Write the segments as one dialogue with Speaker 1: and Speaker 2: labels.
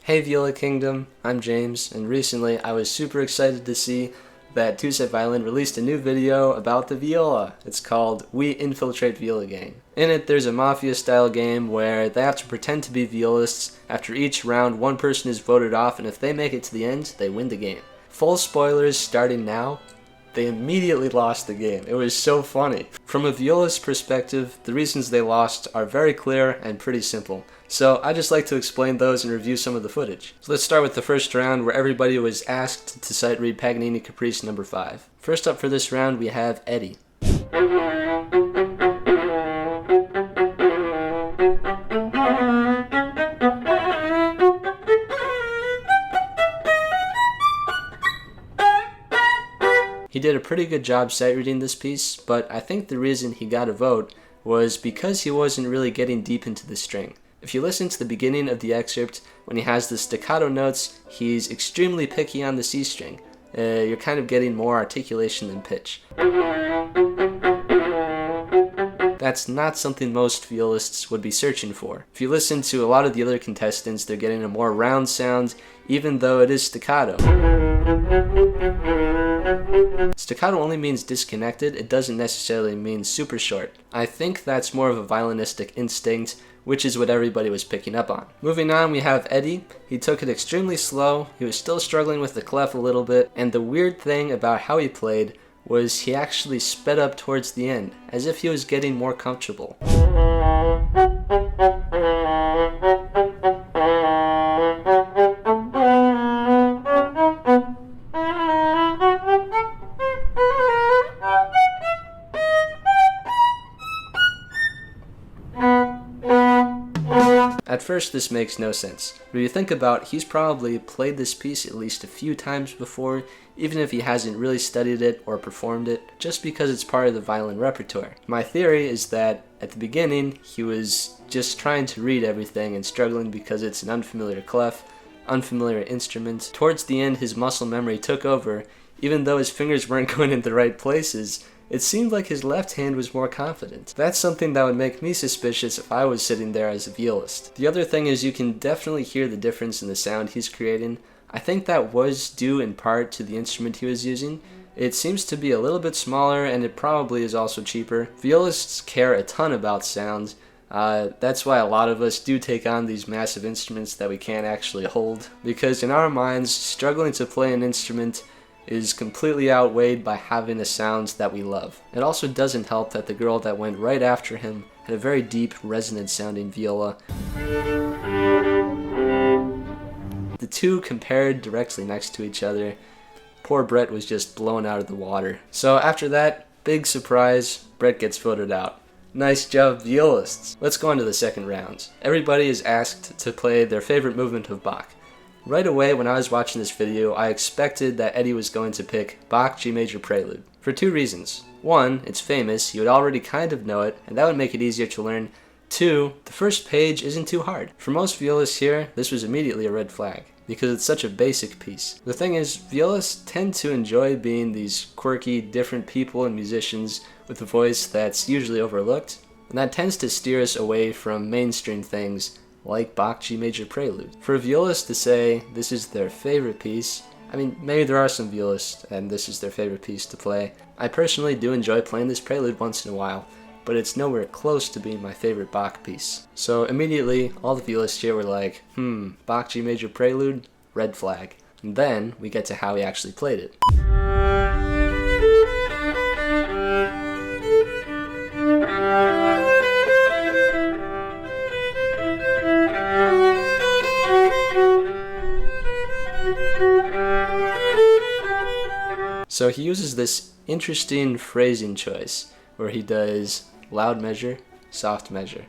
Speaker 1: Hey Viola Kingdom, I'm James, and recently I was super excited to see that TwoSet Violin released a new video about the viola. It's called We Infiltrate Viola Gang. In it, there's a mafia-style game where they have to pretend to be violists. After each round, one person is voted off, and if they make it to the end, they win the game. Full spoilers starting now. They immediately lost the game. It was so funny. From a violist perspective, the reasons they lost are very clear and pretty simple. So I just like to explain those and review some of the footage. So let's start with the first round where everybody was asked to sight read Paganini Caprice number 5. First up for this round we have Eddie. He did a pretty good job sight reading this piece, but I think the reason he got a vote was because he wasn't really getting deep into the string. If you listen to the beginning of the excerpt, when he has the staccato notes, he's extremely picky on the C string. You're kind of getting more articulation than pitch. That's not something most violists would be searching for. If you listen to a lot of the other contestants, they're getting a more round sound, even though it is staccato. Staccato only means disconnected, it doesn't necessarily mean super short. I think that's more of a violinistic instinct, which is what everybody was picking up on. Moving on, we have Eddie. He took it extremely slow, he was still struggling with the clef a little bit, and the weird thing about how he played was he actually sped up towards the end, as if he was getting more comfortable. At first this makes no sense, but if you think about it, he's probably played this piece at least a few times before, even if he hasn't really studied it or performed it, just because it's part of the violin repertoire. My theory is that at the beginning he was just trying to read everything and struggling because it's an unfamiliar clef, unfamiliar instrument. Towards the end his muscle memory took over, even though his fingers weren't going in the right places. It seemed like his left hand was more confident. That's something that would make me suspicious if I was sitting there as a violist. The other thing is you can definitely hear the difference in the sound he's creating. I think that was due in part to the instrument he was using. It seems to be a little bit smaller and it probably is also cheaper. Violists care a ton about sound. That's why a lot of us do take on these massive instruments that we can't actually hold. Because in our minds, struggling to play an instrument is completely outweighed by having the sounds that we love. It also doesn't help that the girl that went right after him had a very deep, resonant sounding viola. The two compared directly next to each other. Poor Brett was just blown out of the water. So after that, big surprise, Brett gets voted out. Nice job, violists! Let's go on to the second round. Everybody is asked to play their favorite movement of Bach. Right away when I was watching this video, I expected that Eddie was going to pick Bach G Major Prelude. For two reasons. One, it's famous, you would already kind of know it, and that would make it easier to learn. Two, the first page isn't too hard. For most violists here, this was immediately a red flag, because it's such a basic piece. The thing is, violists tend to enjoy being these quirky, different people and musicians with a voice that's usually overlooked, and that tends to steer us away from mainstream things like Bach G Major Prelude. For a violist to say this is their favorite piece, I mean, maybe there are some violists and this is their favorite piece to play. I personally do enjoy playing this Prelude once in a while, but it's nowhere close to being my favorite Bach piece. So immediately, all the violists here were like, Bach G Major Prelude, red flag. And then we get to how he actually played it. So he uses this interesting phrasing choice where he does loud measure, soft measure,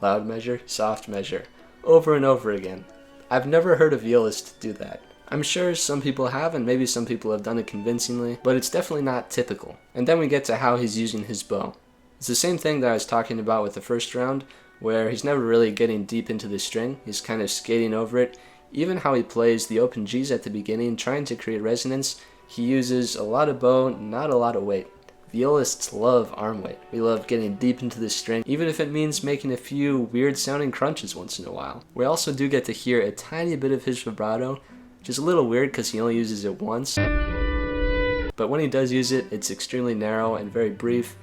Speaker 1: loud measure, soft measure, over and over again. I've never heard a violist do that. I'm sure some people have, and maybe some people have done it convincingly, but it's definitely not typical. And then we get to how he's using his bow. It's the same thing that I was talking about with the first round, where he's never really getting deep into the string, he's kind of skating over it. Even how he plays the open G's at the beginning, trying to create resonance, he uses a lot of bow, not a lot of weight. violists love arm weight. We love getting deep into the string, even if it means making a few weird sounding crunches once in a while. We also do get to hear a tiny bit of his vibrato, which is a little weird because he only uses it once. But when he does use it, it's extremely narrow and very brief.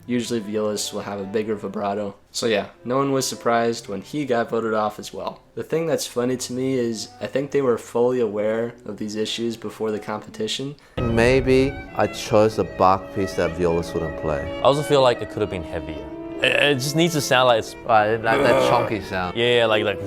Speaker 1: Usually violists will have a bigger vibrato. So yeah, no one was surprised when he got voted off as well. The thing that's funny to me is I think they were fully aware of these issues before the competition.
Speaker 2: Maybe I chose a Bach piece that violists wouldn't play.
Speaker 3: I also feel like it could have been heavier. It just needs to sound like it's...
Speaker 2: Right, like that chunky sound.
Speaker 3: Yeah, like...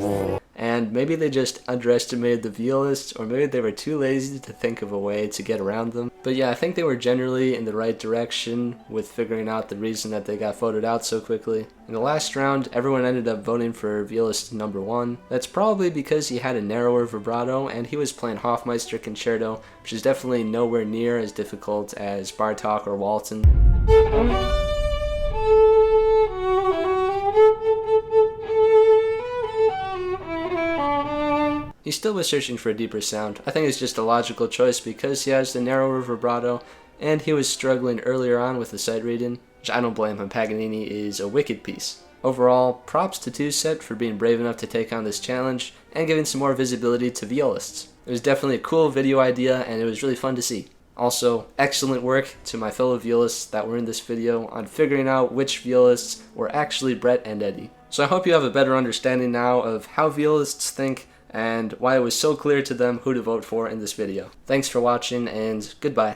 Speaker 1: And maybe they just underestimated the violists, or maybe they were too lazy to think of a way to get around them. But yeah, I think they were generally in the right direction with figuring out the reason that they got voted out so quickly. In the last round, everyone ended up voting for violist number 1. That's probably because he had a narrower vibrato and he was playing Hofmeister Concerto, which is definitely nowhere near as difficult as Bartok or Walton. He still was searching for a deeper sound. I think it's just a logical choice because he has the narrower vibrato and he was struggling earlier on with the sight reading, which I don't blame him. Paganini is a wicked piece. Overall, props to TwoSet for being brave enough to take on this challenge and giving some more visibility to violists. It was definitely a cool video idea and it was really fun to see. Also, excellent work to my fellow violists that were in this video on figuring out which violists were actually Brett and Eddie. So I hope you have a better understanding now of how violists think and why it was so clear to them who to vote for in this video. Thanks for watching and goodbye.